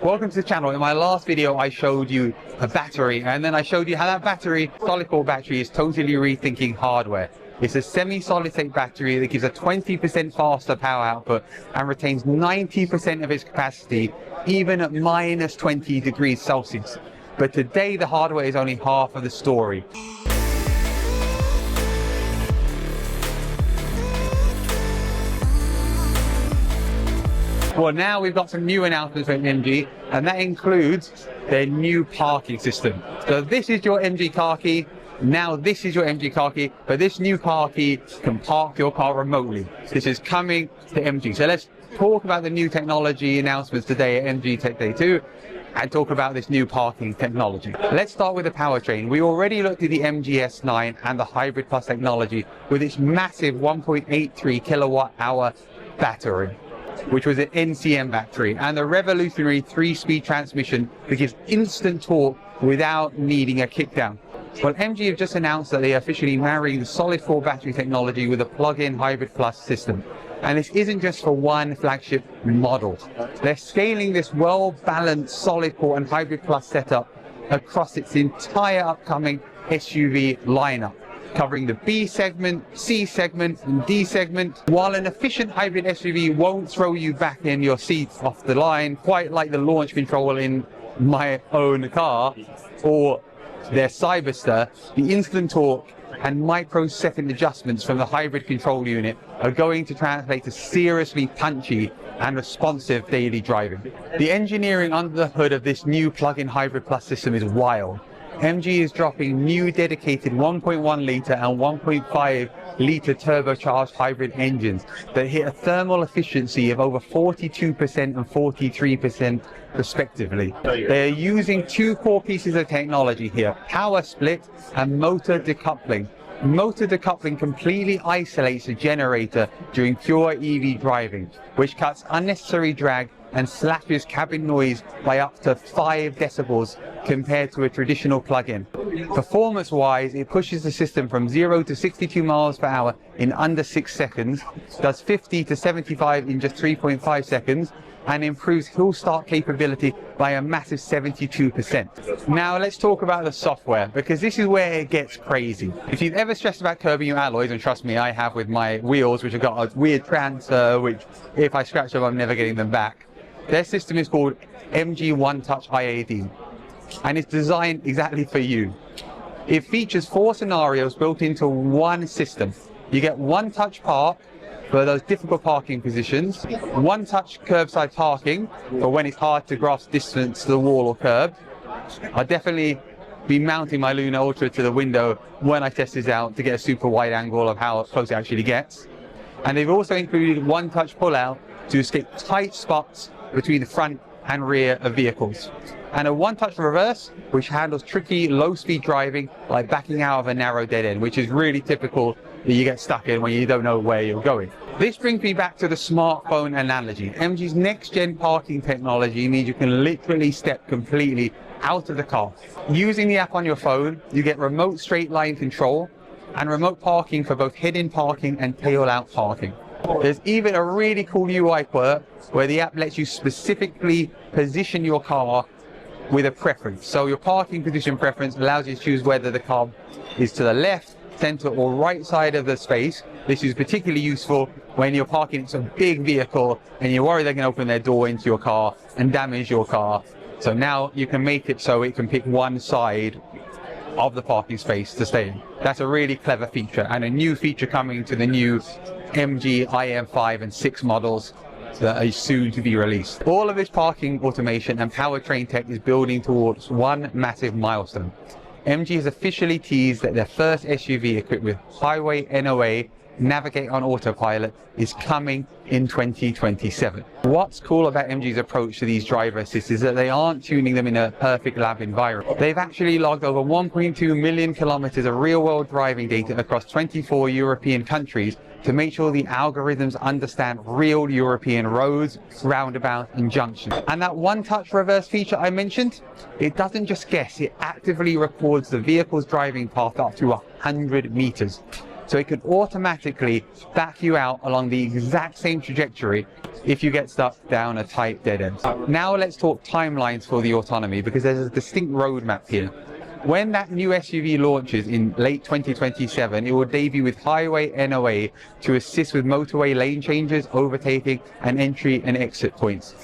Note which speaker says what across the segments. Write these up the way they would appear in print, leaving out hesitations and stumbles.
Speaker 1: Welcome to the channel. In my last video I showed you a battery, and then I showed you how that battery, Solidcore battery, is totally rethinking hardware. It's a semi-solid state battery that gives a 20% faster power output and retains 90% of its capacity even at minus 20 degrees Celsius. But today the hardware is only half of the story. Well, now we've got some new announcements from MG, and that includes their new parking system. So this is your MG car key. Now this is your MG car key, but this new car key can park your car remotely. This is coming to MG. So let's talk about the new technology announcements today at MG Tech Day 2 and talk about this new parking technology. Let's start with the powertrain. We already looked at the MG S9 and the Hybrid Plus technology with its massive 1.83 kilowatt hour battery, which was an NCM battery, and the revolutionary 3-speed transmission that gives instant torque without needing a kickdown. Well, MG have just announced that they are officially marrying the Solidcore battery technology with a plug-in Hybrid Plus system. And this isn't just for one flagship model. They're scaling this well-balanced Solidcore and Hybrid Plus setup across its entire upcoming SUV lineup, covering the B segment, C segment, and D segment. While an efficient hybrid SUV won't throw you back in your seat off the line, quite like the launch control in my own car or their Cyberster, the instant torque and microsecond adjustments from the hybrid control unit are going to translate to seriously punchy and responsive daily driving. The engineering under the hood of this new plug-in Hybrid Plus system is wild. MG is dropping new dedicated 1.1 litre and 1.5 litre turbocharged hybrid engines that hit a thermal efficiency of over 42% and 43% respectively. They are using two core pieces of technology here: power split and motor decoupling. Motor decoupling completely isolates the generator during pure EV driving, which cuts unnecessary drag and slashes cabin noise by up to 5 decibels compared to a traditional plug-in. Performance-wise, it pushes the system from 0 to 62 miles per hour in under 6 seconds, does 50 to 75 in just 3.5 seconds, and improves hill start capability by a massive 72%. Now let's talk about the software, because this is where it gets crazy. If you've ever stressed about curbing your alloys, and trust me, I have with my wheels, which have got a weird transfer, which if I scratch them, I'm never getting them back. Their system is called MG One Touch IAD, and it's designed exactly for you. It features 4 scenarios built into one system. You get one touch park for those difficult parking positions, one touch curbside parking for when it's hard to grasp distance to the wall or curb. I'll definitely be mounting my Luna Ultra to the window when I test this out to get a super wide angle of how close it actually gets. And they've also included one touch pull out to escape tight spots between the front and rear of vehicles, and a one-touch reverse which handles tricky low-speed driving like backing out of a narrow dead end, which is really typical that you get stuck in when you don't know where you're going. This brings me back to the smartphone analogy. MG's next-gen parking technology means you can literally step completely out of the car. Using the app on your phone, you get remote straight line control and remote parking for both hidden parking and tail-out parking. There's even a really cool UI quirk where the app lets you specifically position your car with a preference. So your parking position preference allows you to choose whether the car is to the left, center, or right side of the space. This is particularly useful when you're parking a big vehicle and you're worried they're going to open their door into your car and damage your car. So now you can make it so it can pick one side of the parking space to stay in. That's a really clever feature, and a new feature coming to the new MG IM5 and 6 models that are soon to be released. All of this parking automation and powertrain tech is building towards one massive milestone. MG has officially teased that their first SUV equipped with Highway NOA, Navigate on Autopilot, is coming in 2027. What's cool about MG's approach to these driver assists is that they aren't tuning them in a perfect lab environment. They've actually logged over 1.2 million kilometers of real-world driving data across 24 European countries to make sure the algorithms understand real European roads, roundabouts, and junctions. And that one-touch reverse feature I mentioned, it doesn't just guess, it actively records the vehicle's driving path up to 100 meters. So it could automatically back you out along the exact same trajectory if you get stuck down a tight dead end. Now let's talk timelines for the autonomy, because there's a distinct roadmap here. When that new SUV launches in late 2027, it will debut with Highway NOA to assist with motorway lane changes, overtaking, and entry and exit points.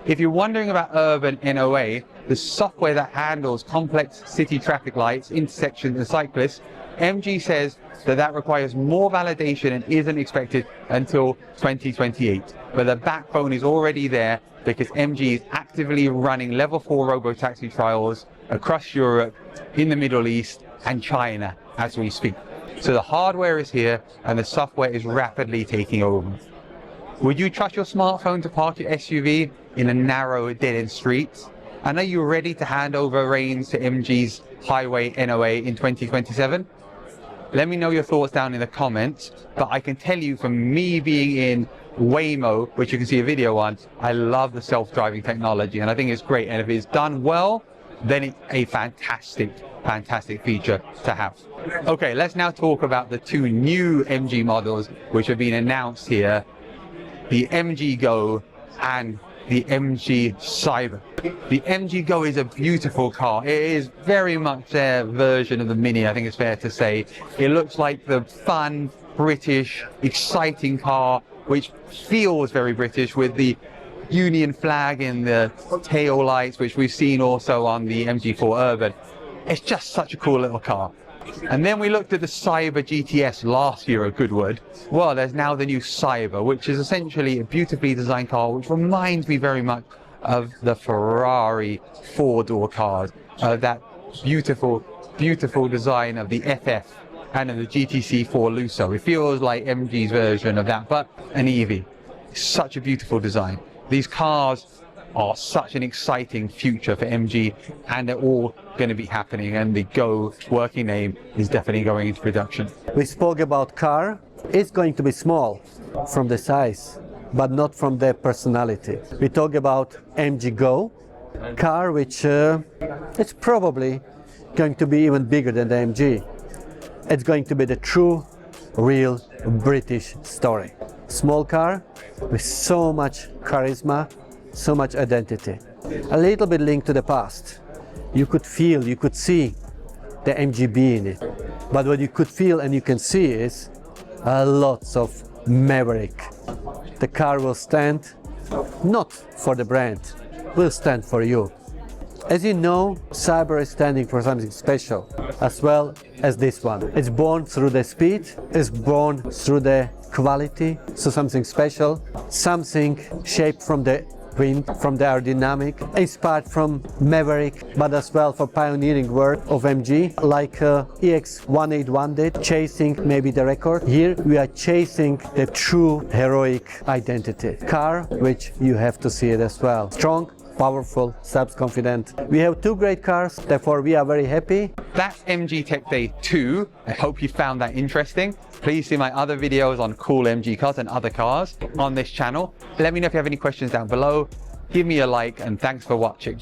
Speaker 1: If you're wondering about urban NOA, the software that handles complex city traffic lights, intersections, and cyclists, MG says that requires more validation and isn't expected until 2028. But the backbone is already there because MG is actively running level 4 Robotaxi trials across Europe, in the Middle East, and China as we speak. So the hardware is here and the software is rapidly taking over. Would you trust your smartphone to park your SUV in a narrow, dead-end street? And are you ready to hand over reins to MG's Highway NOA in 2027? Let me know your thoughts down in the comments, but I can tell you from me being in Waymo, which you can see a video on, I love the self-driving technology and I think it's great. And if it's done well, then it's a fantastic feature to have. Okay, let's now talk about the two new MG models which have been announced here, the MG Go and the MG Cyber. The MG Go is a beautiful car. It is very much their version of the Mini, I think it's fair to say. It looks like the fun, British, exciting car, which feels very British, with the Union flag in the tail lights, which we've seen also on the MG4 Urban. It's just such a cool little car. And then we looked at the Cyber GTS last year at Goodwood. Well, there's now the new Cyber, which is essentially a beautifully designed car, which reminds me very much of the Ferrari four-door cars, that beautiful design of the FF and of the GTC4 Lusso. It feels like MG's version of that, but an EV. Such a beautiful design. These cars are such an exciting future for MG, and they're all going to be happening, and the Go working name is definitely going into production.
Speaker 2: We spoke about car. It's going to be small from the size, but not from the personality. We talk about MG Go, car which it's probably going to be even bigger than the MG. It's going to be the true, real British story. Small car with so much charisma, so much identity. A little bit linked to the past. You could feel, you could see the MGB in it. But what you could feel and you can see is lots of maverick. The car will stand not for the brand, will stand for you. As you know, Cyber is standing for something special, as well as this one. It's born through the speed, it's born through the quality, so something special, something shaped from the wind, from the aerodynamic, inspired from Maverick, but as well for pioneering work of MG, like EX181 did, chasing maybe the record. Here we are chasing the true heroic identity. Car which you have to see it as well. Strong, powerful, self-confident. We have two great cars, therefore we are very happy.
Speaker 1: That's MG Tech Day 2. I hope you found that interesting. Please see my other videos on cool MG cars and other cars on this channel. Let me know if you have any questions down below. Give me a like, and thanks for watching.